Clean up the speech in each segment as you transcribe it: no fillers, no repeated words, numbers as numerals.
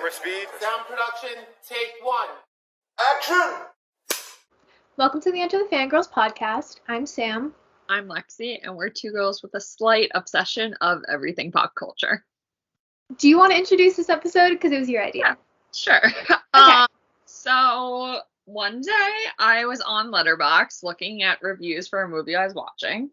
Camera speed. Sound production, take one. Action! Welcome to the Enter The Fangirls podcast. I'm Sam. I'm Lexie, and we're two girls with a slight obsession of everything pop culture. Do you want to introduce this episode? Because it was your idea. Yeah, sure. Okay. So one day I was on Letterboxd looking at reviews for a movie I was watching,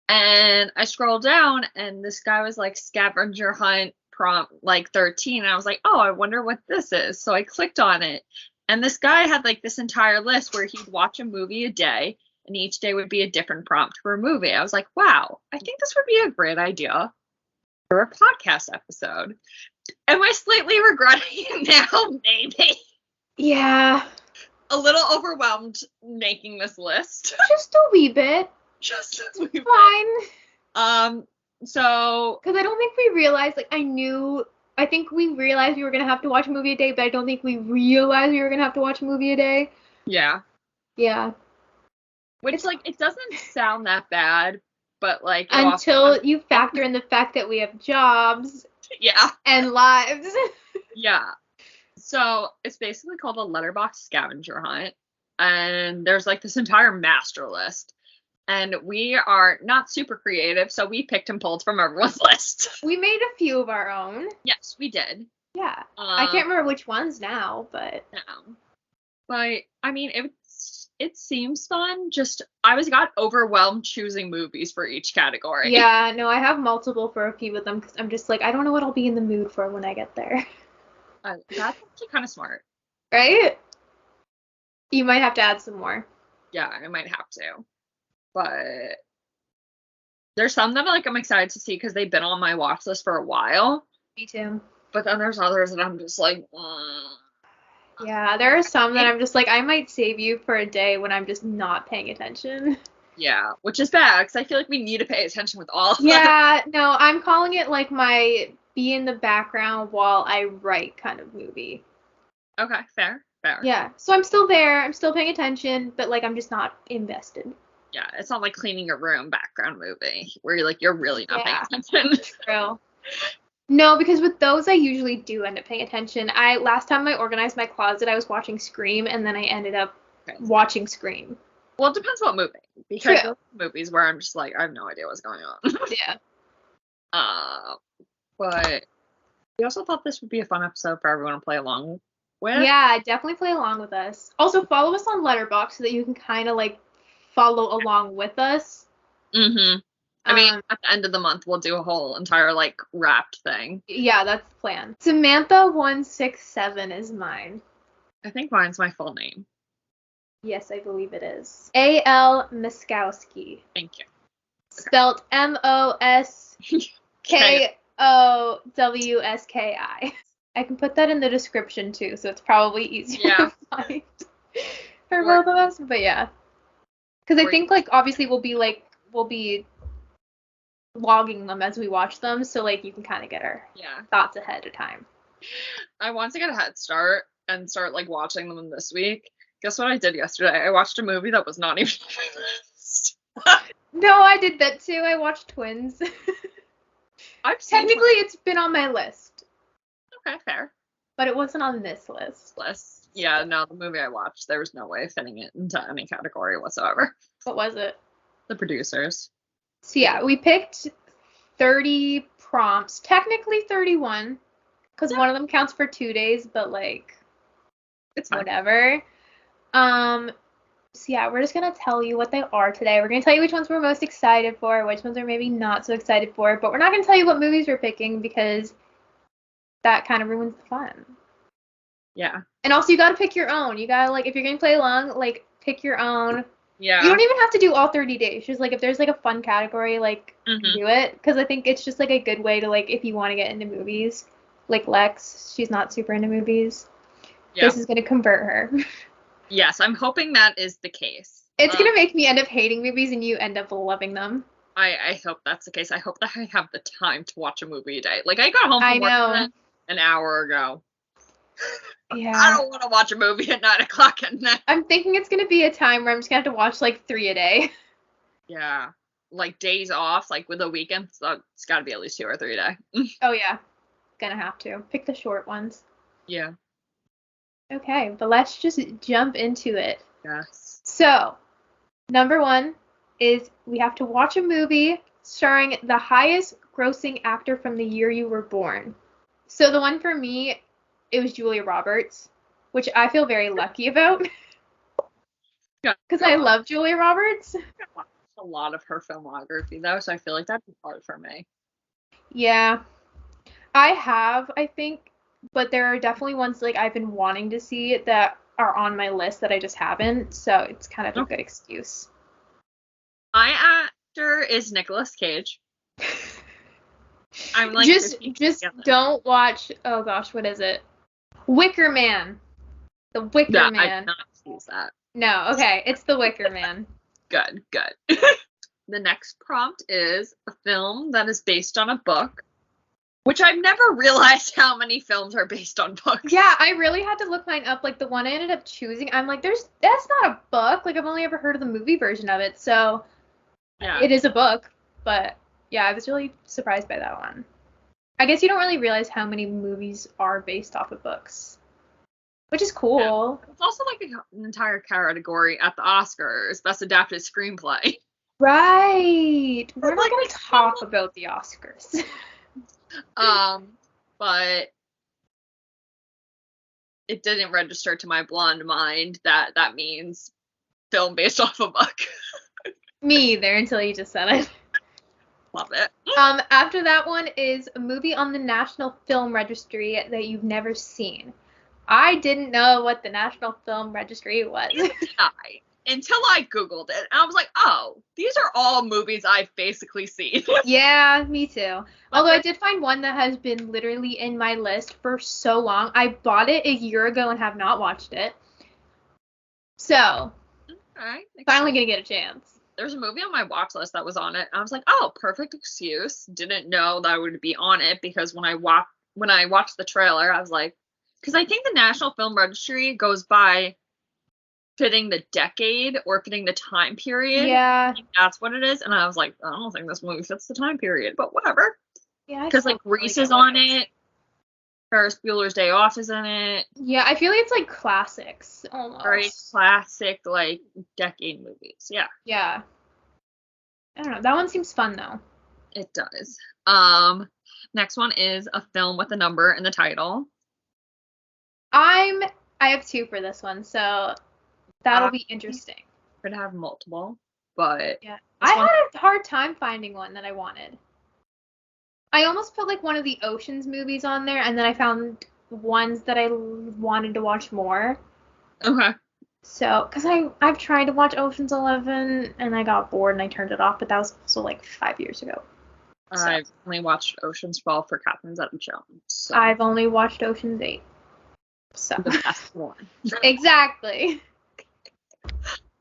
and I scrolled down, and this guy was like Scavenger Hunt prompt like 13, and I was like, oh, I wonder what this is. So I clicked on it, and this guy had like this entire list where he'd watch a movie a day, and each day would be a different prompt for a movie. I was like, wow, I think this would be a great idea for a podcast episode. Am I slightly regretting it now? Maybe. Yeah. A little overwhelmed making this list. Just a wee bit. Just a wee bit. Fine. So. Because I don't think we realized, I think we realized we were going to have to watch a movie a day, but I don't think we realized we were going to have to watch a movie a day. Yeah. Yeah. Which, it doesn't sound that bad, but, until you factor in the fact that we have jobs. Yeah. And lives. Yeah. So, it's basically called a Letterboxd Scavenger Hunt, and there's, this entire master list, and we are not super creative, so we picked and pulled from everyone's list. We made a few of our own. Yes, we did. Yeah. I can't remember which ones now, but... No. But, I mean, it seems fun. Just, got overwhelmed choosing movies for each category. Yeah, no, I have multiple for a few of them, because I'm just I don't know what I'll be in the mood for when I get there. That's actually kind of smart. Right? You might have to add some more. Yeah, I might have to. But there's some that I'm excited to see because they've been on my watch list for a while. Me too. But then there's others that I'm just Yeah, there are some that I'm just I might save you for a day when I'm just not paying attention. Yeah, which is bad because I feel like we need to pay attention with all of them. Yeah, no, I'm calling it my be in the background while I write kind of movie. Okay, fair. Yeah, so I'm still there, I'm still paying attention, but I'm just not invested. Yeah, it's not like cleaning your room background movie where you're really not paying attention. True. No, because with those I usually do end up paying attention. Last time I organized my closet, I was watching Scream, and then I ended up watching Scream. Well, it depends what movie. Because those movies where I'm just I have no idea what's going on. Yeah. But we also thought this would be a fun episode for everyone to play along with. Yeah, definitely play along with us. Also, follow us on Letterboxd so that you can kind of follow along with us. Mm-hmm. I mean, at the end of the month, we'll do a whole entire wrapped thing. Yeah, that's the plan. Samantha167 is mine. I think mine's my full name. Yes, I believe it is. A.L. Moskowski. Thank you. Spelt Moskowski. I can put that in the description too, so it's probably easier to find for both of us. But yeah, because I think obviously we'll be logging them as we watch them, so you can kind of get our thoughts ahead of time. I want to get a head start and start watching them this week. Guess what I did yesterday? I watched a movie that was not even on my list. No, I did that too. I watched Twins. Technically, it's been on my list. Okay, fair. But it wasn't on this list. Yeah, no, the movie I watched, there was no way of fitting it into any category whatsoever. What was it? The Producers. So yeah, we picked 30 prompts. Technically 31, because one of them counts for 2 days, but it's fine. Whatever. So yeah, we're just gonna tell you what they are today. We're gonna tell you which ones we're most excited for, which ones are maybe not so excited for, but we're not gonna tell you what movies we're picking because that kind of ruins the fun. Yeah. And also, you gotta pick your own. You gotta if you're gonna play along, pick your own. Yeah. You don't even have to do all 30 days. Just if there's a fun category, mm-hmm. do it. Because I think it's just a good way to if you want to get into movies. Lex, she's not super into movies. Yeah. This is gonna convert her. Yes, I'm hoping that is the case. It's gonna make me end up hating movies and you end up loving them. I hope that's the case. I hope that I have the time to watch a movie a day. I got home from work an hour ago. Yeah. I don't want to watch a movie at 9 o'clock at night. I'm thinking it's going to be a time where I'm just going to have to watch 3 a day. Yeah. Days off, with a weekend, so it's got to be at least 2 or 3 a day. Oh, yeah. Gonna have to. Pick the short ones. Yeah. Okay, but let's just jump into it. Yes. So, number 1 is we have to watch a movie starring the highest grossing actor from the year you were born. So the one for me, it was Julia Roberts, which I feel very lucky about. Because I love Julia Roberts. I watched a lot of her filmography though, so I feel like that'd be hard for me. Yeah. I have, I think, but there are definitely ones like I've been wanting to see that are on my list that I just haven't, so it's kind of a good excuse. My actor is Nicolas Cage. I'm like just don't watch, oh gosh, what is it? Wicker Man. The Wicker Man. I did not choose that. No, okay, it's The Wicker Man. Good. The next prompt is a film that is based on a book, which I've never realized how many films are based on books. Yeah, I really had to look mine up. Like the one I ended up choosing, I'm like, that's not a book. Like I've only ever heard of the movie version of it, so yeah, it is a book. But yeah, I was really surprised by that one. I guess you don't really realize how many movies are based off of books, which is cool. Yeah. It's also like an entire category at the Oscars, Best Adapted Screenplay. Right. We're not going to talk about the Oscars. But it didn't register to my blonde mind that means film based off a book. Me either, until you just said it. Love it. After that one is a movie on the National Film Registry that you've never seen. I didn't know what the National Film Registry was. Until I Googled it. And I was like, oh, these are all movies I've basically seen. Yeah, me too. Although I did find one that has been literally in my list for so long. I bought it a year ago and have not watched it. So, finally gonna get a chance. There's a movie on my watch list that was on it. And I was like, oh, perfect excuse. Didn't know that I would be on it because when I watched the trailer, I was like, because I think the National Film Registry goes by fitting the decade or fitting the time period. Yeah. That's what it is. And I was like, I don't think this movie fits the time period, but whatever. Yeah. Because like Grease is on it. Ferris Bueller's Day Off is in it. Yeah, I feel like it's like classics almost. Very classic, like decade movies. Yeah. Yeah. I don't know. That one seems fun though. It does. Next one is a film with a number in the title. I have 2 for this one, so that'll be interesting. Could have multiple, but yeah, I had a hard time finding one that I wanted. I almost put like one of the Oceans movies on there, and then I found ones that I wanted to watch more. Okay. So, because I've tried to watch Ocean's 11, and I got bored and I turned it off, but that was also like 5 years ago. So. I've only watched Ocean's 12 for Catherine Zeta-Jones. So. I've only watched Ocean's 8. So. The best one. Exactly.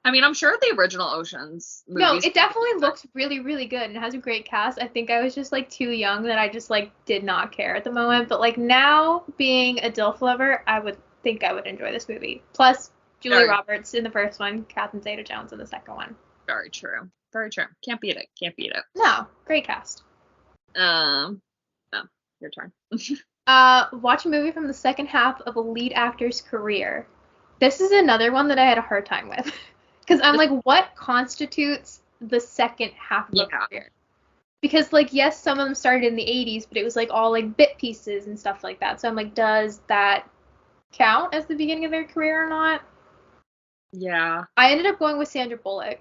I mean, I'm sure the original Oceans movies. No, it definitely looks really, really good and has a great cast. I think I was just like too young that I just like did not care at the moment. But like now, being a DILF lover, I would think I would enjoy this movie. Plus, Julia Roberts in the first one, Catherine Zeta-Jones in the second one. Very true. Very true. Can't beat it. Can't beat it. No, great cast. Your turn. Watch a movie from the second half of a lead actor's career. This is another one that I had a hard time with. Because I'm like, what constitutes the second half of a career? Because, like, yes, some of them started in the 80s, but it was, like, all, like, bit pieces and stuff like that. So I'm like, does that count as the beginning of their career or not? Yeah. I ended up going with Sandra Bullock.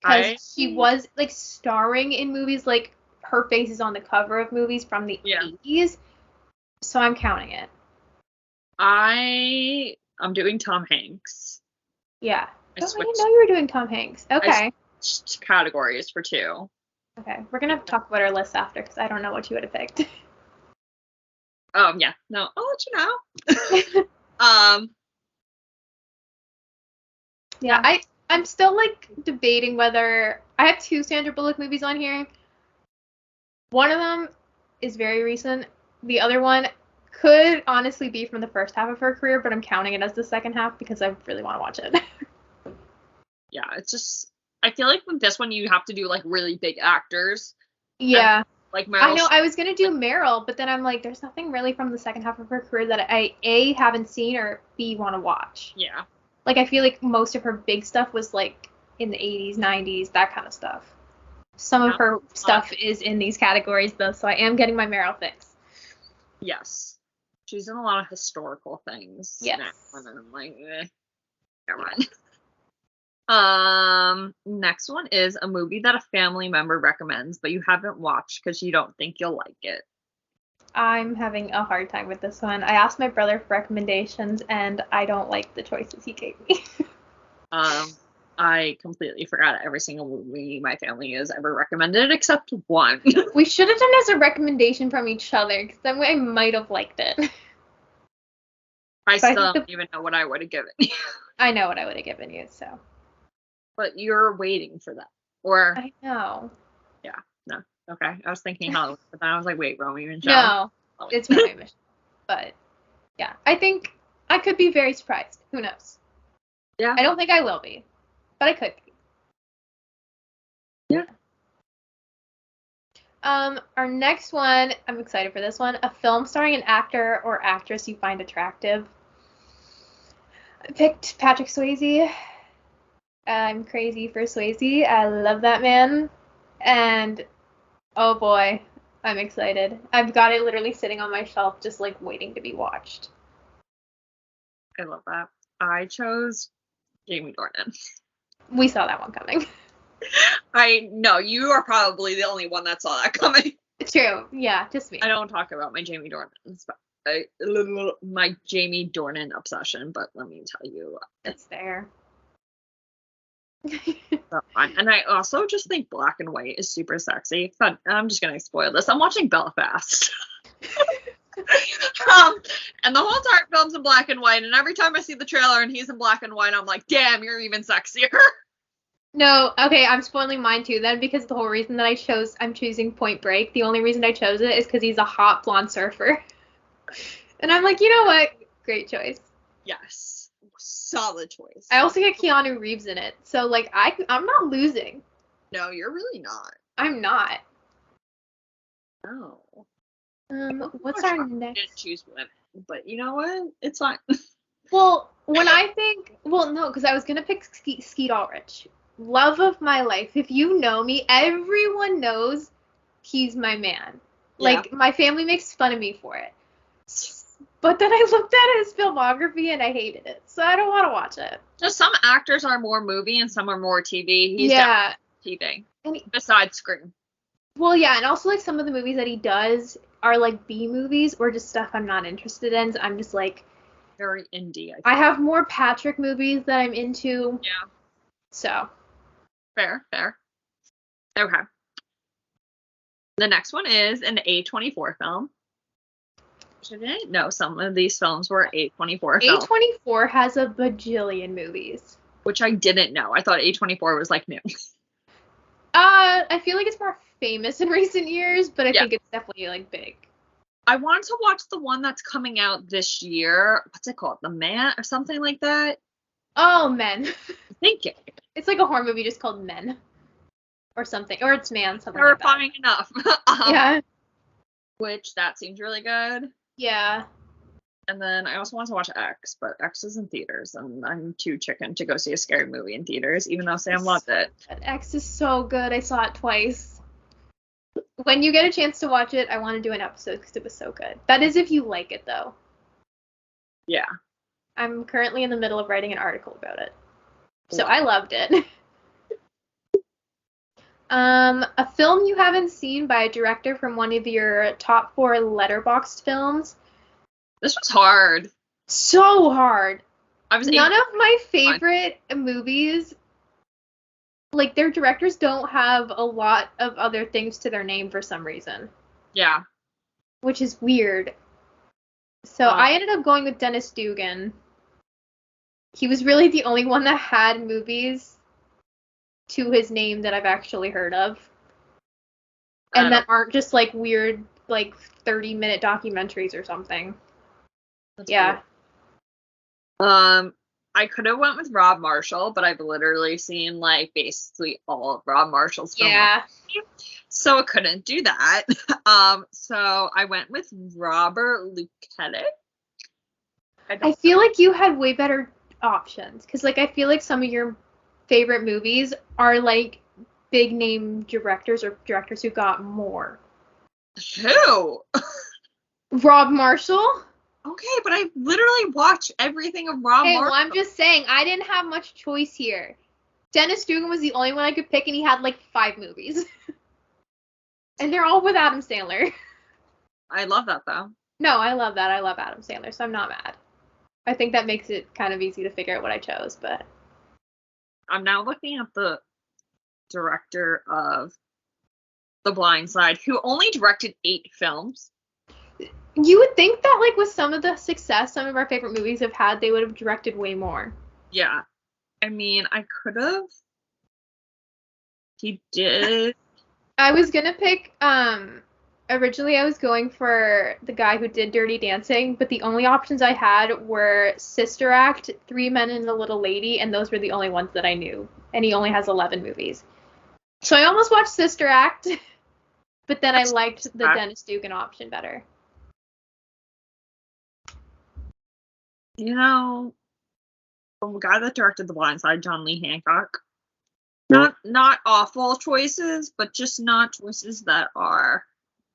Because she was, like, starring in movies, like, her face is on the cover of movies from the 80s. So I'm counting it. I'm doing Tom Hanks. Yeah. I didn't know you were doing Tom Hanks. Okay. I switched categories for 2. Okay. We're going to talk about our list after because I don't know what you would have picked. Yeah. No, I'll let you know. Yeah, I'm still, like, debating whether... I have 2 Sandra Bullock movies on here. One of them is very recent. The other one could honestly be from the first half of her career, but I'm counting it as the second half because I really want to watch it. Yeah, it's just... I feel like with this one, you have to do, like, really big actors. Yeah. Like Meryl. I know, I was gonna do Meryl, but then I'm like, there's nothing really from the second half of her career that I A, haven't seen, or B, want to watch. Yeah. Like, I feel like most of her big stuff was, like, in the 80s, 90s, that kind of stuff. Some of her stuff is in these categories, though, so I am getting my Meryl fix. Yes. She's in a lot of historical things. Yes. Now, and I'm like, never mind. Next one is a movie that a family member recommends, but you haven't watched because you don't think you'll like it. I'm having a hard time with this one. I asked my brother for recommendations, and I don't like the choices he gave me. I completely forgot every single movie my family has ever recommended except one. We should have done as a recommendation from each other, because then I might have liked it. I still don't even know what I would have given you. I know what I would have given you, so. But you're waiting for that. Or I know. Yeah, no. Okay. I was thinking Halloween, but then I was like, wait, Romeo and Joe. No, it's Romeo and Michelle. But yeah, I think I could be very surprised. Who knows? Yeah. I don't think I will be, but I could be. Yeah. Our next one, I'm excited for this one. A film starring an actor or actress you find attractive. I picked Patrick Swayze. I'm crazy for Swayze. I love that man. And oh boy, I'm excited. I've got it literally sitting on my shelf just like waiting to be watched. I love that. I chose Jamie Dornan. We saw that one coming. I know, you are probably the only one that saw that coming. True. Yeah, just me. I don't talk about my Jamie Dornan, my Jamie Dornan obsession, but let me tell you, it's there. So fun. And I also just think black and white is super sexy. But I'm just gonna spoil this. I'm watching Belfast. And the whole entire film's in black and white, and every time I see the trailer and he's in black and white, I'm like, damn, you're even sexier. No, okay, I'm spoiling mine too then, because the whole reason that I'm choosing Point Break, the only reason I chose it is because he's a hot blonde surfer. And I'm like, you know what? Great choice. Yes. Solid choice. I also get Keanu Reeves in it, so like I'm not losing. No, you're really not. I'm not. No. What's our next? I didn't choose women, but you know what? It's fine. Well, no, because I was gonna pick Skeet Ulrich. Love of my life. If you know me, everyone knows he's my man. Yeah. Like, my family makes fun of me for it. But then I looked at his filmography and I hated it, so I don't want to watch it. Just some actors are more movie and some are more TV. He's TV. Besides Scream. Well, yeah, and also like some of the movies that he does are like B movies or just stuff I'm not interested in. So I'm just like very indie. I have more Patrick movies that I'm into. Yeah. So. Fair. Okay. The next one is an A24 film. I didn't know some of these films were A24 films. A24 has a bajillion movies. Which I didn't know. I thought A24 was like new. I feel like it's more famous in recent years, but I think it's definitely like big. I wanted to watch the one that's coming out this year. What's it called? The Man or something like that? Oh, Men. Thank you. It's like a horror movie just called Men. Or something. Or it's Man, something Terrifying like that. enough. Yeah. Which, that seems really good. Yeah. And then I also want to watch X, but X is in theaters, and I'm too chicken to go see a scary movie in theaters, even though Sam loved it. X is so good. I saw it twice. When you get a chance to watch it, I want to do an episode because it was so good. That is if you like it, though. Yeah. I'm currently in the middle of writing an article about it. So I loved it. A film you haven't seen by a director from one of your top 4 Letterboxd films. This was hard. So hard. None of my favorite movies, like, their directors don't have a lot of other things to their name for some reason. Yeah. Which is weird. So I ended up going with Dennis Dugan. He was really the only one that had movies to his name that I've actually heard of. And that aren't just, like, weird, like, 30-minute documentaries or something. That's yeah. Weird. I could have went with Rob Marshall, but I've literally seen like basically all of Rob Marshall's films. Yeah. So I couldn't do that. So I went with Robert Luketic. I feel like you had way better options because, like, I feel like some of your favorite movies are like big name directors or directors who got more. Who? Rob Marshall. Okay, but I literally watch everything of Rob Marshall. Well, I'm just saying I didn't have much choice here. Dennis Dugan was the only one I could pick, and he had like 5 movies, and they're all with Adam Sandler. I love that though. No, I love that. I love Adam Sandler, so I'm not mad. I think that makes it kind of easy to figure out what I chose, but I'm now looking at the director of The Blind Side, who only directed 8 films. You would think that, like, with some of the success some of our favorite movies have had, they would have directed way more. Yeah. I mean, I could have. He did. I was gonna pick, originally I was going for the guy who did Dirty Dancing, but the only options I had were Sister Act, 3 Men and a Little Lady, and those were the only ones that I knew. And he only has 11 movies. So I almost watched Sister Act, but then I liked the Dennis Dugan option better. You know, the guy that directed The Blind Side, John Lee Hancock. Not awful choices, but just not choices that are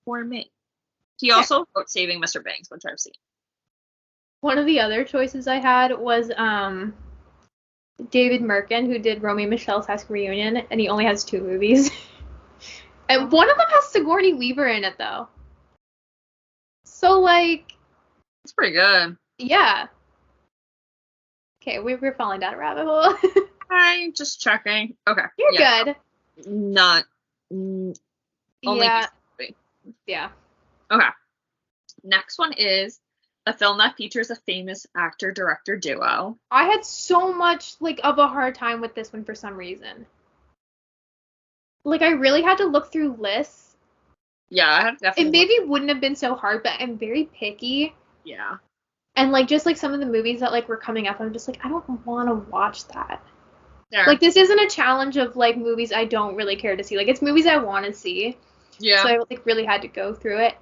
for me. He also wrote Saving Mr. Banks, which I've seen. One of the other choices I had was David Merkin, who did Romeo and Michelle's High School Reunion, and he only has 2 movies. And one of them has Sigourney Weaver in it, though. So, like... It's pretty good. Yeah. Okay, we're falling down a rabbit hole. I'm just checking. Okay. You're good. Not... only yeah. Yeah. Okay. Next one is a film that features a famous actor-director duo. I had so much, like, of a hard time with this one for some reason. Like, I really had to look through lists. Yeah, I had definitely. It maybe wouldn't have been so hard, but I'm very picky. Yeah. And, like, just, like, some of the movies that, like, were coming up, I'm just like, I don't want to watch that. There. Like, this isn't a challenge of, like, movies I don't really care to see. Like, it's movies I want to see. Yeah. So I, like, really had to go through it.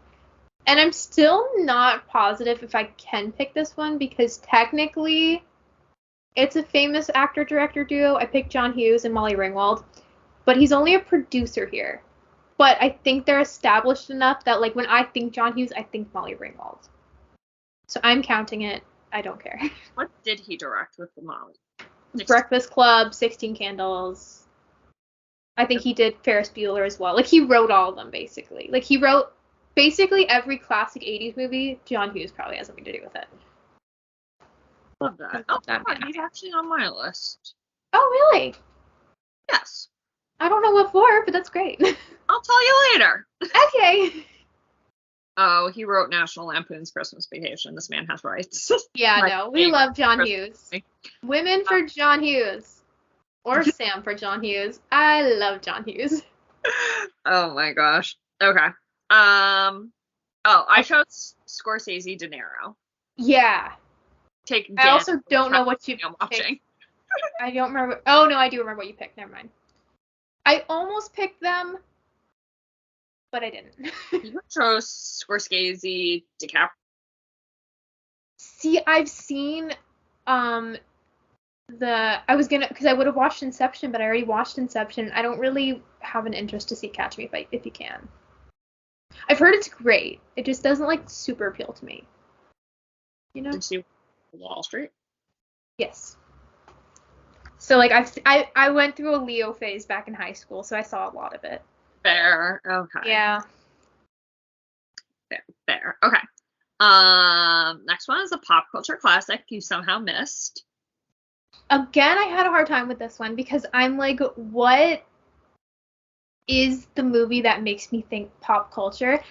And I'm still not positive if I can pick this one, because technically it's a famous actor-director duo. I picked John Hughes and Molly Ringwald, but he's only a producer here. But I think they're established enough that, like, when I think John Hughes, I think Molly Ringwald. So I'm counting it. I don't care. What did he direct with Molly? Breakfast Club, 16 Candles. I think he did Ferris Bueller as well. Like, he wrote all of them, basically. Like, he wrote basically every classic 80s movie. John Hughes probably has something to do with it. Love that. Oh, he's actually on my list. Oh, really? Yes. I don't know what for, but that's great. I'll tell you later. Okay. Oh, he wrote National Lampoon's Christmas Vacation. This man has rights. Yeah, no, we love John Hughes. Women for John Hughes. Or Sam for John Hughes. I love John Hughes. Oh my gosh. Okay. I chose Scorsese De Niro. Yeah. I also don't know what you picked. I don't remember. Oh, no, I do remember what you picked. Never mind. I almost picked them, but I didn't. You chose Scorsese DiCaprio. See, I've seen because I would have watched Inception, but I already watched Inception. I don't really have an interest to see Catch Me If You Can. I've heard it's great. It just doesn't, like, super appeal to me. You know? Did you see Wall Street? Yes. So, like, I went through a Leo phase back in high school, so I saw a lot of it. Fair. Okay. Yeah. Fair. Okay. Next one is a pop culture classic you somehow missed. Again, I had a hard time with this one because I'm like, what is the movie that makes me think pop culture?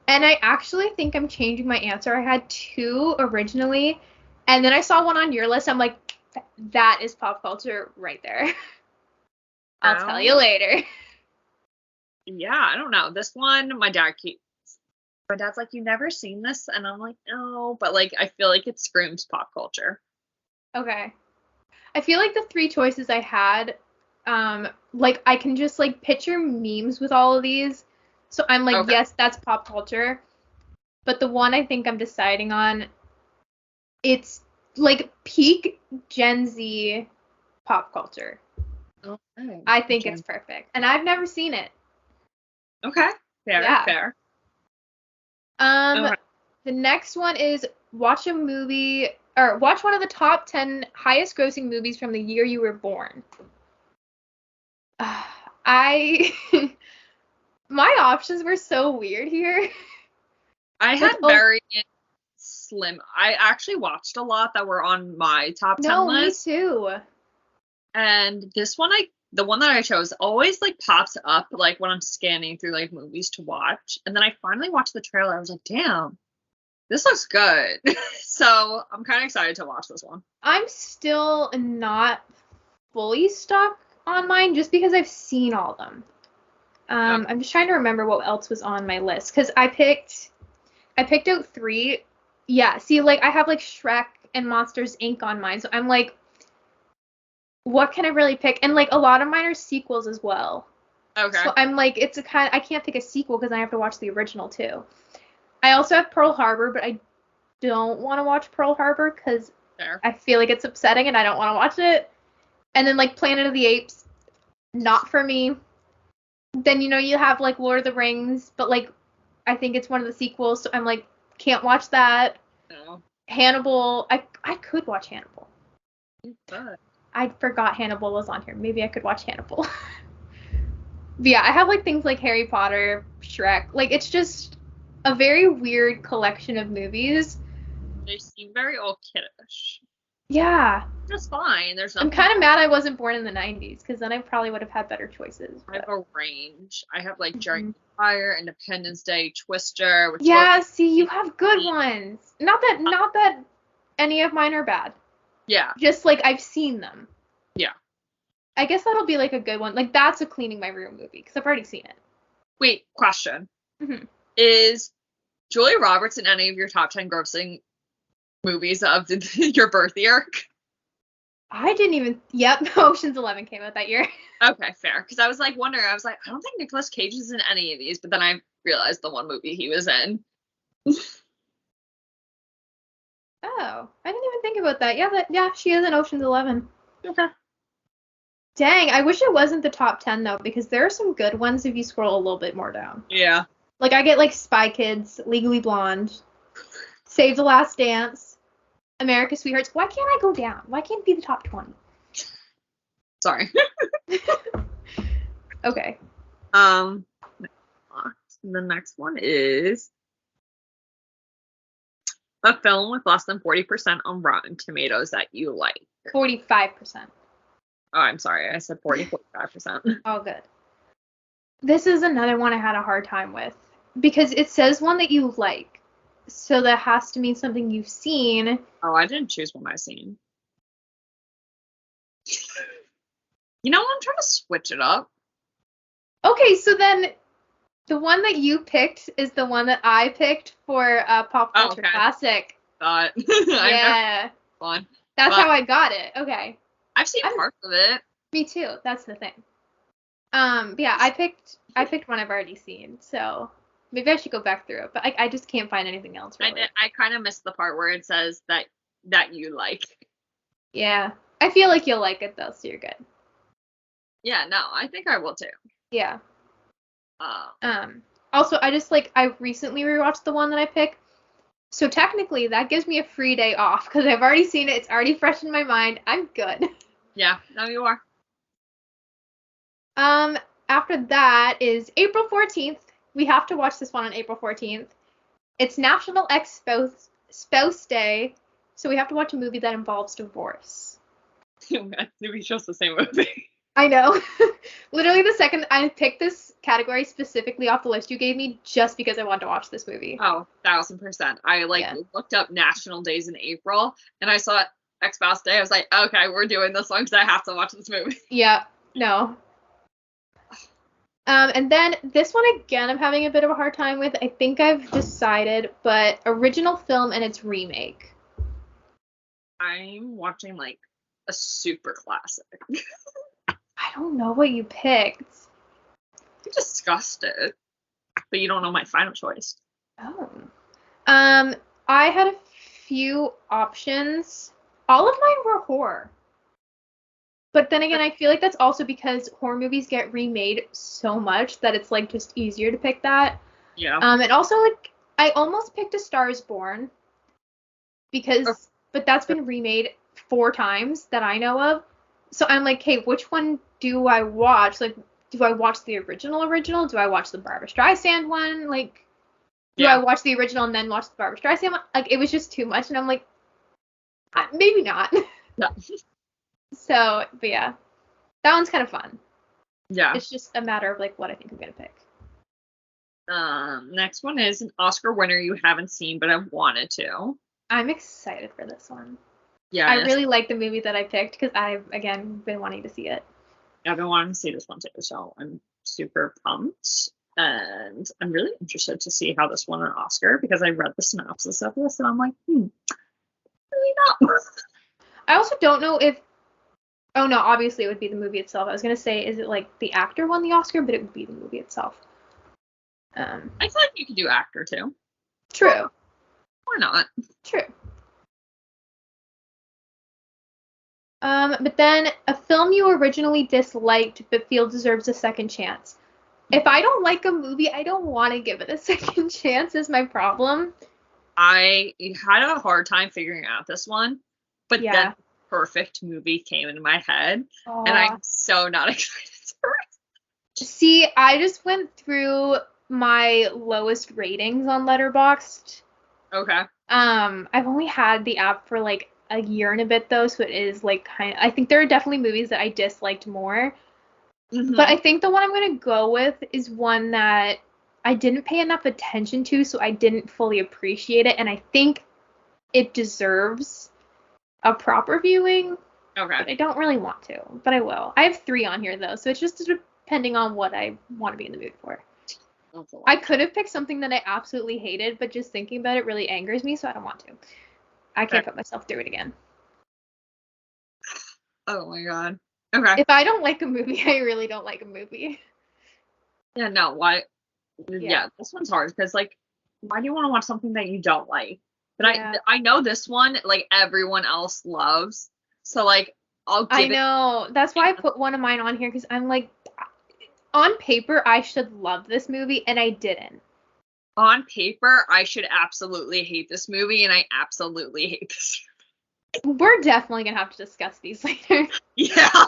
And I actually think I'm changing my answer. I had 2 originally, and then I saw one on your list. I'm like, that is pop culture right there. I'll tell you later. Yeah, I don't know. This one, my dad's like, you never seen this? And I'm like, no, but, like, I feel like it screams pop culture. Okay. I feel like the three choices I had, like I can just like picture memes with all of these. So I'm like, Okay. yes, that's pop culture. But the one I think I'm deciding on, it's like peak Gen Z pop culture. Okay. I think it's perfect. And I've never seen it. Okay. Fair, Yeah. fair. The next one is watch a movie or watch one of the top 10 highest grossing movies from the year you were born. My options were so weird here. I had very slim. I actually watched a lot that were on my top 10 list. Me too. And this one, the one that I chose always like pops up like when I'm scanning through like movies to watch. And then I finally watched the trailer. I was like, damn, this looks good. So I'm kind of excited to watch this one. I'm still not fully stuck on mine just because I've seen all of them. I'm just trying to remember what else was on my list because I picked out 3. Yeah, see, like I have like Shrek and Monsters Inc. on mine, so I'm like, what can I really pick? And like a lot of mine are sequels as well. Okay. So I'm like, I can't pick a sequel because I have to watch the original too. I also have Pearl Harbor, but I don't want to watch Pearl Harbor because I feel like it's upsetting and I don't want to watch it. And then like Planet of the Apes, not for me. Then you have like Lord of the Rings, but like I think it's one of the sequels, so I'm like can't watch that. No. Hannibal, I could watch Hannibal. You could. I forgot Hannibal was on here. Maybe I could watch Hannibal. But yeah, I have like things like Harry Potter, Shrek. Like it's just a very weird collection of movies. They seem very old kiddish. Yeah. That's fine. There's nothing. I'm kind of mad I wasn't born in the 90s because then I probably would have had better choices. I have a range. I have like Giant Fire, Independence Day, Twister. See, you have good ones. Not that any of mine are bad. Yeah. Just like I've seen them. Yeah. I guess that'll be like a good one. Like that's a cleaning my room movie because I've already seen it. Wait, question. Mm-hmm. Is Julia Roberts in any of your top 10 grossing movies of your birth year? I didn't even. Yep, Ocean's 11 came out that year. Okay, fair. Because I was like wondering. I was like, I don't think Nicolas Cage is in any of these, but then I realized the one movie he was in. Oh, I didn't even think about that. Yeah, she is in Ocean's 11. Okay. Dang, I wish it wasn't the top 10 though, because there are some good ones if you scroll a little bit more down. Yeah. Like I get like Spy Kids, Legally Blonde, Save the Last Dance, America's Sweethearts. Why can't I go down? Why can't it be the top 20? Sorry. Okay. The next one is a film with less than 40% on Rotten Tomatoes that you like. 45%. Oh, I'm sorry. I said 45%. Oh, good. This is another one I had a hard time with because it says one that you like. So that has to mean something you've seen. Oh, I didn't choose one I've seen. You know, I'm trying to switch it up. Okay, so then the one that you picked is the one that I picked for Pop Culture Classic. Yeah. Fun. That's how I got it. Okay. I've seen parts of it. Me too. That's the thing. Yeah, I picked one I've already seen, so maybe I should go back through it. But I just can't find anything else. Really. I kind of missed the part where it says that you like. Yeah, I feel like you'll like it though, so you're good. Yeah, no, I think I will too. Yeah. Also, I recently rewatched the one that I picked. So technically, that gives me a free day off because I've already seen it. It's already fresh in my mind. I'm good. Yeah, no, you are. After that is April 14th. We have to watch this one on April 14th. It's National Ex-Spouse Day, so we have to watch a movie that involves divorce. We chose the same movie. I know. Literally the second I picked this category specifically off the list you gave me just because I wanted to watch this movie. Oh, 1000%. I looked up national days in April and I saw Ex-Spouse Day. I was like, okay, we're doing this one because I have to watch this movie. Yeah, no. And then this one again I'm having a bit of a hard time with. I think I've decided, but original film and its remake. I'm watching like a super classic. I don't know what you picked. We discussed it, but you don't know my final choice. Oh. I had a few options. All of mine were horror. But then again, I feel like that's also because horror movies get remade so much that it's like just easier to pick that. Yeah. And also like I almost picked A Star Is Born but that's been remade 4 times that I know of. So I'm like, hey, which one do I watch? Like, do I watch the original? Do I watch the Barbra Streisand one? Like, do I watch the original and then watch the Barbra Streisand one? Like, it was just too much, and I'm like, maybe not. No. So, but yeah, that one's kind of fun. Yeah. It's just a matter of like what I think I'm gonna pick. Next one is an Oscar winner you haven't seen but I've wanted to. I'm excited for this one. Yeah. I really like the movie that I picked because I've again been wanting to see it. I've been wanting to see this one too, so I'm super pumped. And I'm really interested to see how this won an Oscar because I read the synopsis of this and I'm like, really not. I also don't know if. Oh no, obviously it would be the movie itself. I was gonna say, is it like the actor won the Oscar, but it would be the movie itself. I feel like you could do actor too. True. Or not. True. But then a film you originally disliked but feel deserves a second chance. If I don't like a movie, I don't want to give it a second chance is my problem. I had a hard time figuring out this one, but then the perfect movie came into my head, and I'm so not excited for it. See, I just went through my lowest ratings on Letterboxd. Okay. I've only had the app for like a year and a bit though, so it is like I think there are definitely movies that I disliked more. Mm-hmm. But I think the one I'm gonna go with is one that I didn't pay enough attention to, so I didn't fully appreciate it, and I think it deserves a proper viewing. Okay. But I don't really want to, but I will. I have 3 on here though, so it's just depending on what I want to be in the mood for. I could have picked something that I absolutely hated, but just thinking about it really angers me, so I don't want to. I can't put myself through it again. Oh my god. Okay. If I don't like a movie, I really don't like a movie. Yeah, no, why? Yeah, this one's hard because, like, why do you want to watch something that you don't like? But I know this one, like, everyone else loves. So, like, I'll give I know. That's why I put one of mine on here because I'm like, on paper, I should love this movie, and I didn't. On paper, I should absolutely hate this movie, and I absolutely hate this movie. We're definitely going to have to discuss these later. Yeah.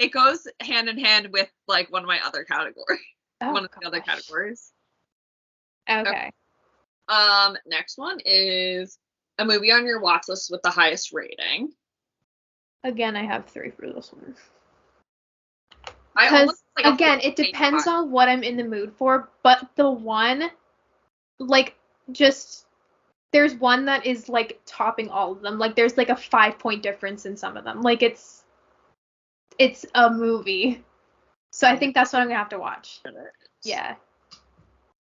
It goes hand in hand with, like, one of my other categories. One of the other categories. Okay. Next one is a movie on your watch list with the highest rating. Again, I have 3 for this one. Because, again, it depends on what I'm in the mood for, but the one, like, just, there's one that is, like, topping all of them. Like, there's, like, a 5-point difference in some of them. Like, it's a movie. So I think that's what I'm going to have to watch. Yeah.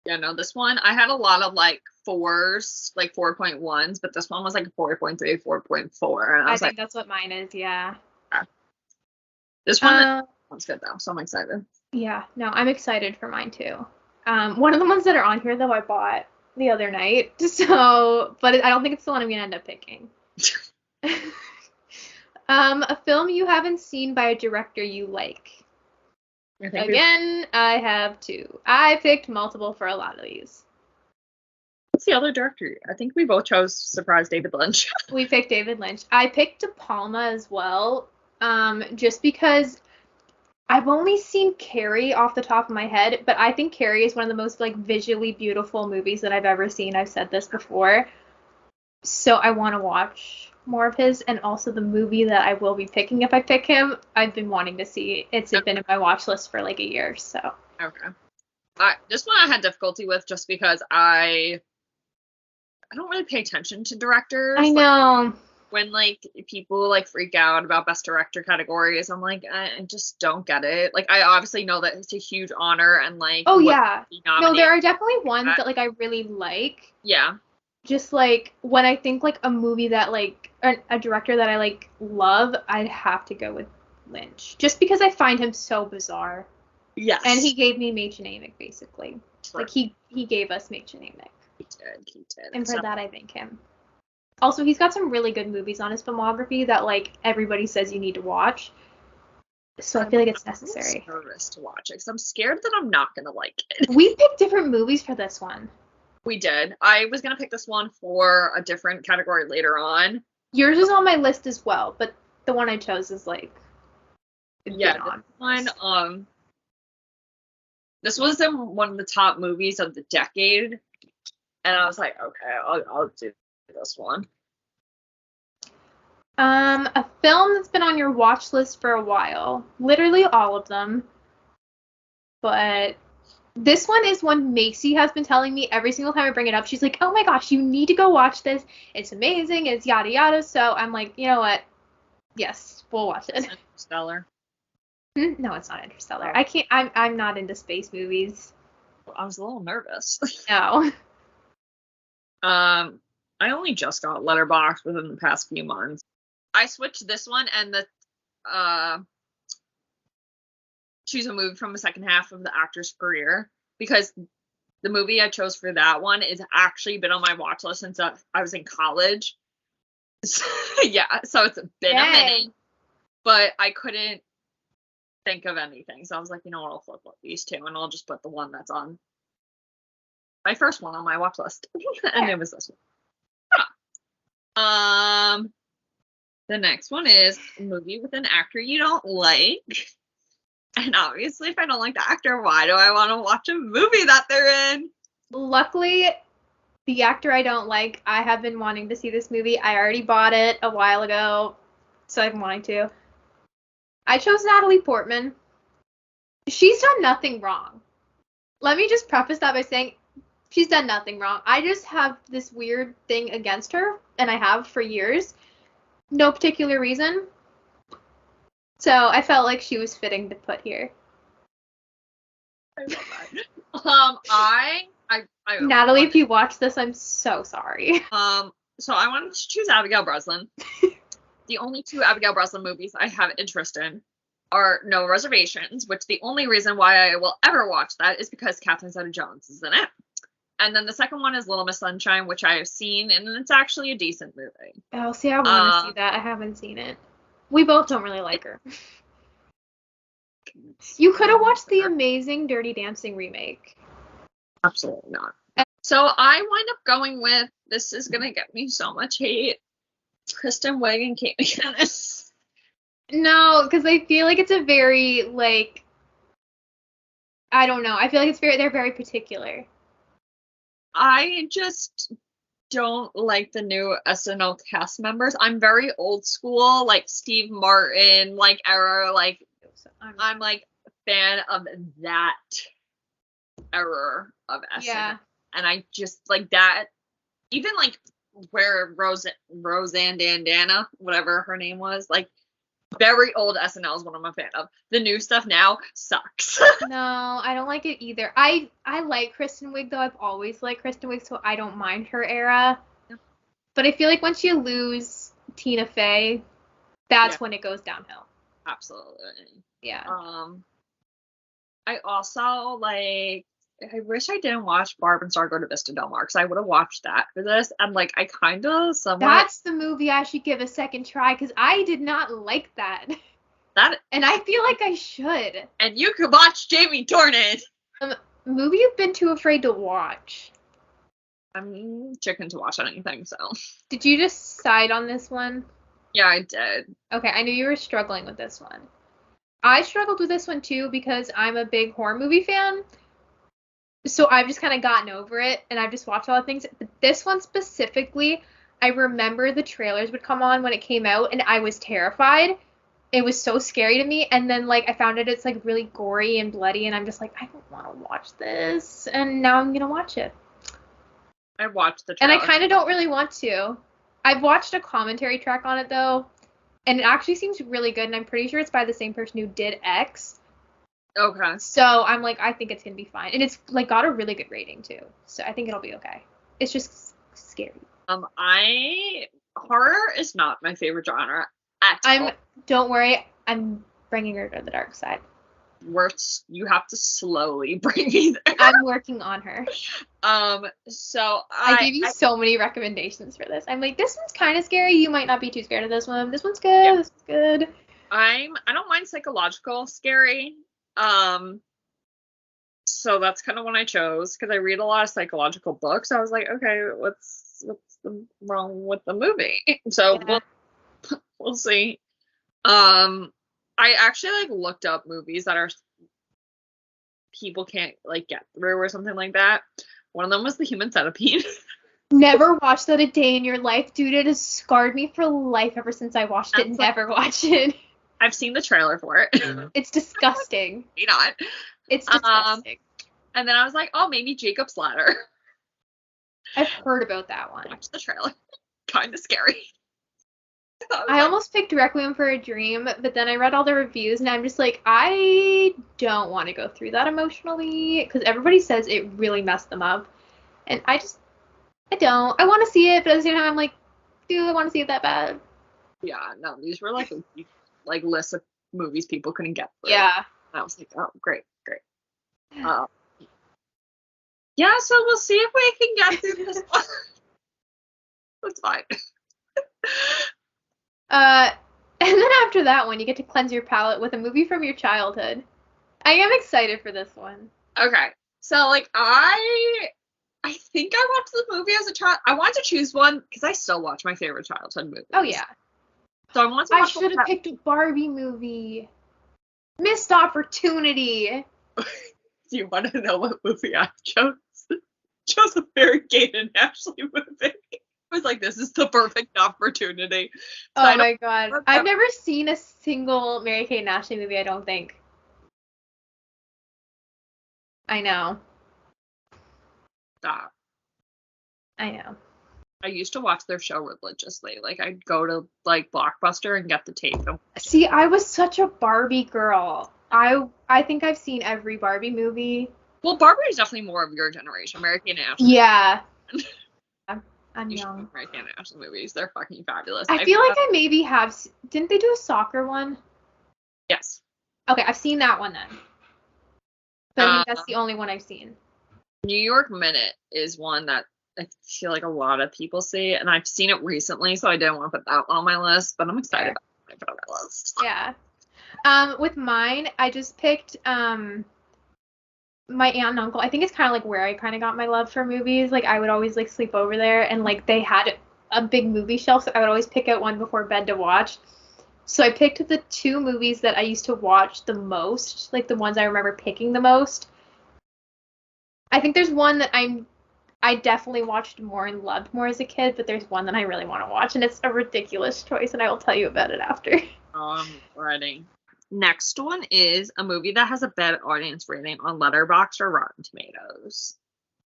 Yeah, no, this one, I had a lot of, like, 4s, like, 4.1s, but this one was, like, 4.3, 4.4. And I think that's what mine is, yeah. This one... One's good though, so I'm excited. Yeah, no, I'm excited for mine too. One of the ones that are on here though I bought the other night, so but I don't think it's the one I'm gonna end up picking. A film you haven't seen by a director you like. Again, I have 2. I picked multiple for a lot of these. What's the other director? I think we both chose Surprise David Lynch. We picked David Lynch. I picked De Palma as well, just because I've only seen Carrie off the top of my head, but I think Carrie is one of the most, like, visually beautiful movies that I've ever seen. I've said this before. So I want to watch more of his, and also the movie that I will be picking if I pick him, I've been wanting to see. It's been in my watch list for, like, a year, so. Okay. This one I had difficulty with just because I don't really pay attention to directors. I know. When, like, people, like, freak out about Best Director categories, I'm like, I just don't get it. Like, I obviously know that it's a huge honor and, like... Oh, yeah. No, there are definitely ones that, like, I really like. Yeah. just like when I think like a movie that like a director that I like love, I'd have to go with Lynch, just because I find him so bizarre. Yes. And he gave me Mädchen Amick, basically. True. Like he gave us Mädchen Amick. He did. And for that I thank him. Also, he's got some really good movies on his filmography that like everybody says you need to watch. So I feel like it's necessary. I'm nervous to watch it because I'm scared that I'm not gonna like it. We picked different movies for this one. We did. I was gonna pick this one for a different category later on. Yours is on my list as well, but the one I chose is like one. This was in one of the top movies of the decade, and I was like, okay, I'll do this one. A film that's been on your watch list for a while. Literally all of them. But this one is one Macy has been telling me every single time I bring it up. She's like, oh my gosh, you need to go watch this. It's amazing. It's yada yada. So I'm like, you know what? Yes, we'll watch it. Interstellar. No, it's not Interstellar. I can't. I'm not into space movies. I was a little nervous. No. I only just got Letterboxd within the past few months. I switched this one and the choose a movie from the second half of the actor's career, because the movie I chose for that one is actually been on my watch list since I was in college. So it's been a minute, but I couldn't think of anything, so I was like, you know what, I'll flip these two and I'll just put the one that's on my first one on my watch list. And it was this one. The next one is a movie with an actor you don't like. And obviously, if I don't like the actor, why do I want to watch a movie that they're in? Luckily, the actor I don't like, I have been wanting to see this movie. I already bought it a while ago, so I've been wanting to. I chose Natalie Portman. She's done nothing wrong. Let me just preface that by saying she's done nothing wrong. I just have this weird thing against her, and I have for years. No particular reason. So I felt like she was fitting to put here. I love that. Natalie, if you watch this, I'm so sorry. So I wanted to choose Abigail Breslin. The only two Abigail Breslin movies I have interest in are No Reservations, which the only reason why I will ever watch that is because Catherine Zeta-Jones is in it. And then the second one is Little Miss Sunshine, which I have seen, and it's actually a decent movie. Oh, see, I want to see that. I haven't seen it. We both don't really like her. You could have watched the amazing Dirty Dancing remake. Absolutely not. So I wind up going with, this is going to get me so much hate, Kristen Wiig and Kate McKinnon. No, because I feel like it's a very, like, I don't know. I feel like they're very particular. I just don't like the new SNL cast members. I'm very old school, like Steve Martin, like era, like I'm like a fan of that era of SNL. Yeah. And I just like that, even like where Roseanne Dandana, whatever her name was, like very old SNL is what I'm a fan of. The new stuff now sucks. No, I don't like it either. I like Kristen Wiig though. I've always liked Kristen Wiig, so I don't mind her era. Yeah. But I feel like once you lose Tina Fey, that's when it goes downhill. Absolutely. Yeah. I also like. I wish I didn't watch Barb and Star Go to Vista Del Mar, because I would have watched that for this. And like, I kind of somewhat. That's the movie I should give a second try, because I did not like that. And I feel like I should. And you could watch Jamie Dornan. Movie you've been too afraid to watch. I'm chicken to watch anything, so. Did you decide on this one? Yeah, I did. Okay, I knew you were struggling with this one. I struggled with this one too because I'm a big horror movie fan. So I've just kind of gotten over it, and I've just watched a lot of things. But this one specifically, I remember the trailers would come on when it came out, and I was terrified. It was so scary to me. And then, like, I found out it's, like, really gory and bloody, and I'm just like, I don't want to watch this. And now I'm going to watch it. I watched the trailer. And I kind of don't really want to. I've watched a commentary track on it, though, and it actually seems really good, and I'm pretty sure it's by the same person who did X. Okay. So I'm like, I think it's going to be fine. And it's, like, got a really good rating, too. So I think it'll be okay. It's just scary. Horror is not my favorite genre at all. Don't worry, I'm bringing her to the dark side. You have to slowly bring me there. I'm working on her. So I gave you so many recommendations for this. I'm like, this one's kind of scary. You might not be too scared of this one. This one's good. Yeah. This one's good. I don't mind psychological scary. So that's kind of one I chose because I read a lot of psychological books. I was like, okay, what's wrong with the movie? So yeah. we'll see. I actually like looked up movies that are people can't like get through or something like that. One of them was The Human Centipede. Never watched that a day in your life, dude. It has scarred me for life ever since I watched it. Never watched it. I've seen the trailer for it. It's disgusting. Maybe not. It's disgusting. And then I was like, oh, maybe Jacob's Ladder. I've heard about that one. Watch the trailer. Kind of scary. I almost picked Requiem for a Dream, but then I read all the reviews and I'm just like, I don't want to go through that emotionally because everybody says it really messed them up. And I don't. I want to see it, but at the same time, I'm like, do I want to see it that bad? Yeah, no, these were like lists of movies people couldn't get through. Yeah. And I was like, oh, great. Yeah, so we'll see if we can get through this one. That's fine. And then after that one, you get to cleanse your palate with a movie from your childhood. I am excited for this one. Okay, so like I think I watched the movie as a child. I wanted to choose one because I still watch my favorite childhood movies. Oh yeah. So I wanted to watch. I should have picked a Barbie movie. Missed opportunity. Do you want to know what movie I chose? Chose a Mary Kate and Ashley movie. I was like, this is the perfect opportunity. Oh my god. I've never seen a single Mary Kate and Ashley movie, I don't think. I know. Stop. I know. I used to watch their show religiously. Like, I'd go to, like, Blockbuster and get the tape. See, I was such a Barbie girl. I think I've seen every Barbie movie. Well, Barbie is definitely more of your generation. Mary Kate and Ashley. Yeah. I'm young. Mary Kate and Ashley movies. They're fucking fabulous. I feel like I maybe have. Didn't they do a soccer one? Yes. Okay, I've seen that one then. But I think that's the only one I've seen. New York Minute is one that I feel like a lot of people see, and I've seen it recently, so I didn't want to put that one on my list, but I'm excited about it. I put it on my list. Yeah. With mine, I just picked my aunt and uncle. I think it's kind of like where I kind of got my love for movies. Like, I would always like sleep over there, and like they had a big movie shelf, so I would always pick out one before bed to watch. So I picked the two movies that I used to watch the most, like the ones I remember picking the most. I think there's one that I definitely watched more and loved more as a kid, but there's one that I really want to watch, and it's a ridiculous choice, and I will tell you about it after. I'm ready. Next one is a movie that has a bad audience rating on Letterboxd or Rotten Tomatoes.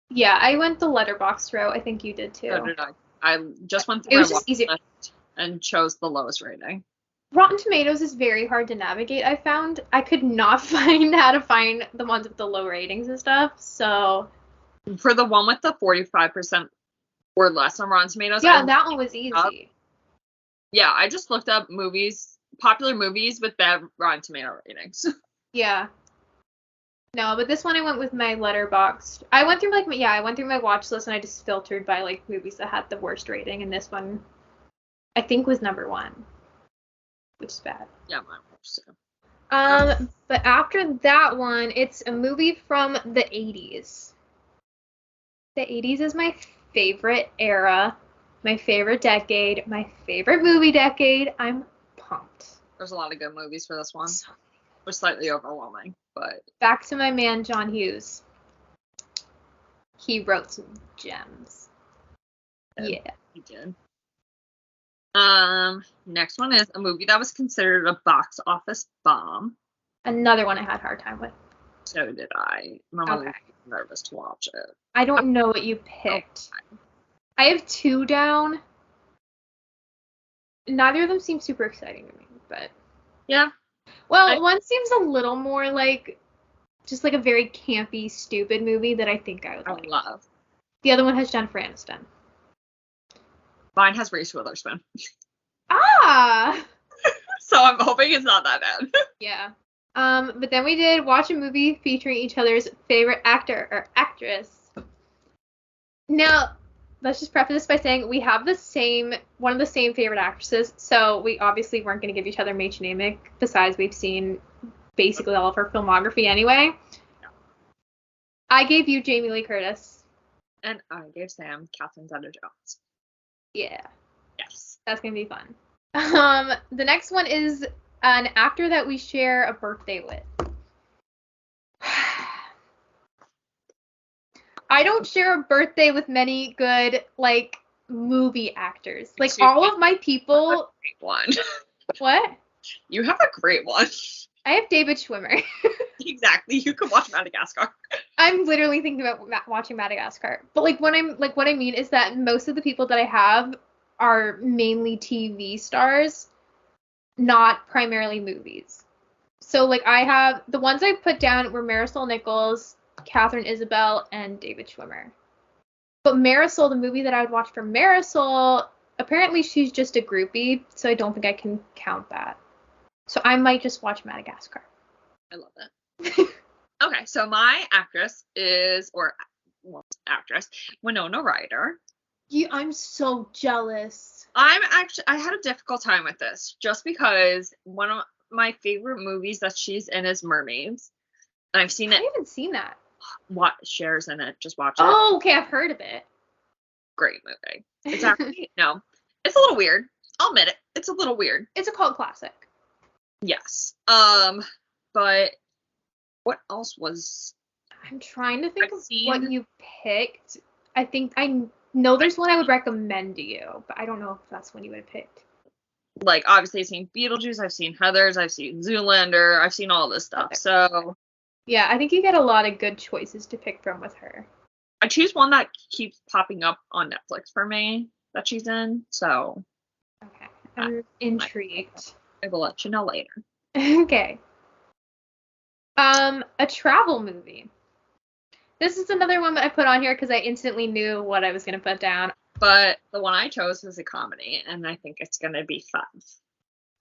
Yeah, I went the Letterboxd route. I think you did too. So did I. I just went through my watch list and chose the lowest rating. Rotten Tomatoes is very hard to navigate, I found. I could not find how to find the ones with the low ratings and stuff, so... For the one with the 45% or less on Rotten Tomatoes... Yeah, that one was easy. Yeah, I just looked up popular movies with bad Rotten Tomato ratings. Yeah. No, but this one I went with my Letterboxd. I went through my watch list and I just filtered by like movies that had the worst rating, and this one I think was number 1. Which is bad. Yeah, mine was too. But after that one, it's a movie from the 80s. The 80s is my favorite era, my favorite decade, my favorite movie decade. I'm pumped. There's a lot of good movies for this one. It was slightly overwhelming, but... Back to my man, John Hughes. He wrote some gems. Yeah. He did. Next one is a movie that was considered a box office bomb. Another one I had a hard time with. So did I. I'm really nervous to watch it. I don't know what you picked. I have 2 down. Neither of them seem super exciting to me, but... Yeah. Well, one seems a little more like... just like a very campy, stupid movie that I think I would like. Love. The other one has Jennifer Aniston. Mine has Reese Witherspoon. Ah! So I'm hoping it's not that bad. Yeah. But then we did watch a movie featuring each other's favorite actor or actress. Now, let's just preface this by saying we have one of the same favorite actresses, so we obviously weren't going to give each other Matronymic, besides we've seen basically all of her filmography anyway. Yeah. I gave you Jamie Lee Curtis. And I gave Sam Catherine Zeta-Jones. Yeah. Yes. That's going to be fun. The next one is an actor that we share a birthday with. I don't share a birthday with many good, like, movie actors. Like, all of my people... Great one. What? You have a great one. I have David Schwimmer. Exactly. You could watch Madagascar. I'm literally thinking about watching Madagascar. But, like, what I mean is that most of the people that I have are mainly TV stars, not primarily movies. So, like, I have... The ones I put down were Marisol Nichols, Catherine Isabel, and David Schwimmer. But Marisol, the movie that I would watch for Marisol, apparently she's just a groupie, so I don't think I can count that. So I might just watch Madagascar. I love that. Okay, so my actress is, actress, Winona Ryder. I'm so jealous. I had a difficult time with this, just because one of my favorite movies that she's in is Mermaids. And I've seen it. I haven't seen that. What shares in it? Just watch it. Oh, okay, I've heard of it. Great movie. It's actually no, it's a little weird. I'll admit it. It's a little weird. It's a cult classic. Yes. But what else was? I'm trying to think of what you picked. I think I know there's one I would recommend to you, but I don't know if that's one you would have picked. Like, obviously, I've seen Beetlejuice, I've seen Heathers, I've seen Zoolander, I've seen all this stuff. So yeah, I think you get a lot of good choices to pick from with her. I choose one that keeps popping up on Netflix for me that she's in. So okay, I'm intrigued. I will let you know later. Okay. A travel movie. This is another one that I put on here because I instantly knew what I was going to put down. But the one I chose was a comedy, and I think it's going to be fun.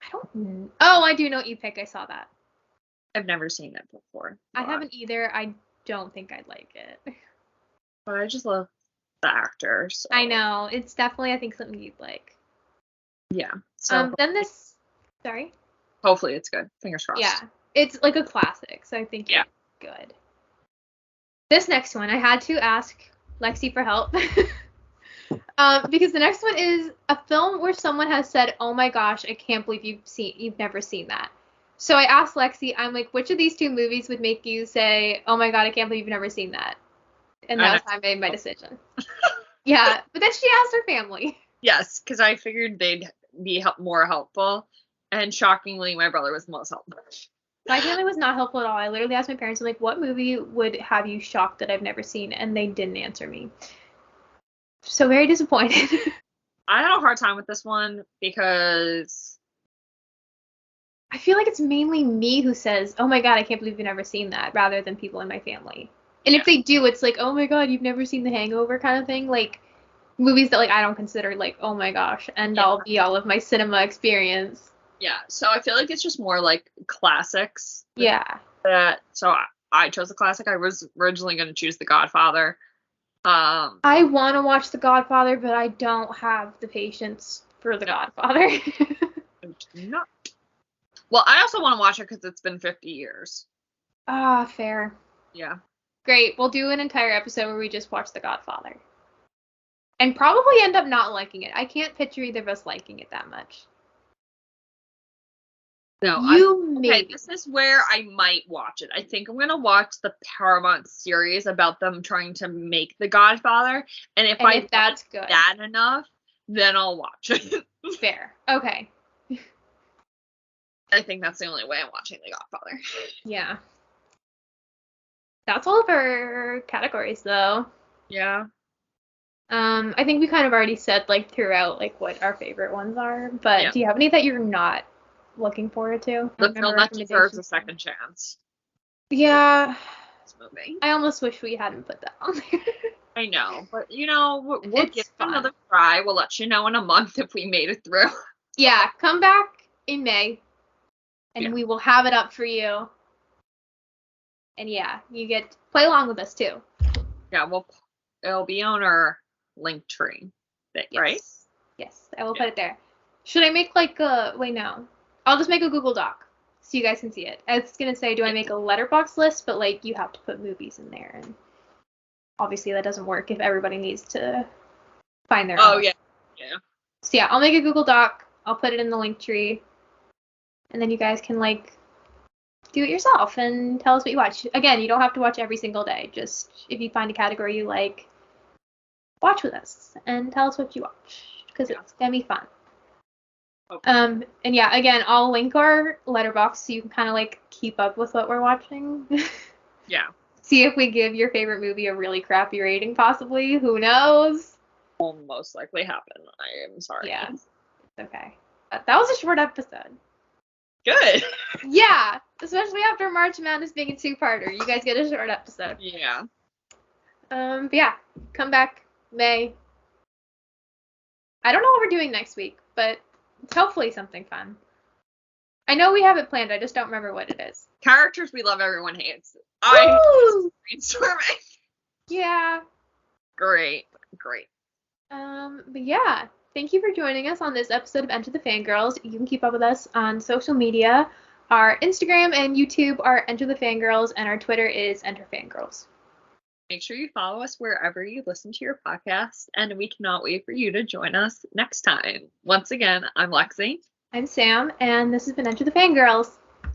I don't know. Oh, I do know what you pick. I saw that. I've never seen it before. I haven't either. I don't think I'd like it. But I just love the actors. So. I know. It's definitely, I think, something you'd like. Yeah. So then this... Sorry? Hopefully it's good. Fingers crossed. Yeah. It's like a classic, so I think it's good. This next one, I had to ask Lexie for help. Because the next one is a film where someone has said, "Oh my gosh, I can't believe you've never seen that." So I asked Lexie, I'm like, which of these two movies would make you say, "Oh my god, I can't believe you've never seen that"? And that's how I made my decision. Yeah, but then she asked her family. Yes, because I figured they'd be more helpful, and shockingly, my brother was the most helpful. My family was not helpful at all. I literally asked my parents, I'm like, what movie would have you shocked that I've never seen? And they didn't answer me. So very disappointed. I had a hard time with this one because I feel like it's mainly me who says, "Oh my god, I can't believe you've never seen that," rather than people in my family. And if they do, it's like, "Oh my god, you've never seen The Hangover" kind of thing. Like movies that like I don't consider like, oh my gosh, end all be all of my cinema experience. Yeah, so I feel like it's just more like classics. Yeah. So I chose the classic. I was originally going to choose The Godfather. I want to watch The Godfather, but I don't have the patience for The Godfather. Not. Well, I also want to watch it because it's been 50 years. Ah, fair. Yeah. Great. We'll do an entire episode where we just watch The Godfather. And probably end up not liking it. I can't picture either of us liking it that much. No, maybe. This is where I might watch it. I think I'm gonna watch the Paramount series about them trying to make The Godfather, and if that's good that enough, then I'll watch it. Fair. Okay. I think that's the only way I'm watching The Godfather. Yeah. That's all of our categories, though. Yeah. I think we kind of already said like throughout like what our favorite ones are, but do you have any that you're not looking forward to? The film that deserves a second chance. Yeah. This movie. I almost wish we hadn't put that on there. I know, but we'll It's give it fun. another try. We'll let you know in a month if we made it through. Yeah, come back in May, and Yeah. we will have it up for you. And yeah, you get to play along with us too. Yeah, it'll be on our link tree thing, Yes. right? Yes, I will put it there. Should I make like a, wait, no. I'll just make a Google Doc so you guys can see it. I was going to say, do I make a Letterboxd list? But like, you have to put movies in there. And obviously that doesn't work if everybody needs to find their own. Oh, yeah. Yeah. So yeah, I'll make a Google Doc. I'll put it in the link tree. And then you guys can like do it yourself and tell us what you watch. Again, you don't have to watch every single day. Just if you find a category you like, watch with us and tell us what you watch because it's gonna be fun. Okay. And yeah, again, I'll link our Letterboxd so you can kind of like keep up with what we're watching. Yeah. See if we give your favorite movie a really crappy rating, possibly. Who knows? Will most likely happen. I am sorry. Yeah, it's okay. That was a short episode. Good. Yeah, especially after March Madness being a 2-parter. You guys get a short episode. Yeah. But yeah, come back May. I don't know what we're doing next week, but it's hopefully something fun. I know we have it planned. I just don't remember what it is. Characters we love, everyone hates. Brainstorming. Yeah. Great. But yeah, thank you for joining us on this episode of Enter the Fangirls. You can keep up with us on social media. Our Instagram and YouTube are Enter the Fangirls, and our Twitter is Enter Fangirls. Make sure you follow us wherever you listen to your podcast, and we cannot wait for you to join us next time. Once again, I'm Lexie. I'm Sam, and this has been Enter the Fangirls.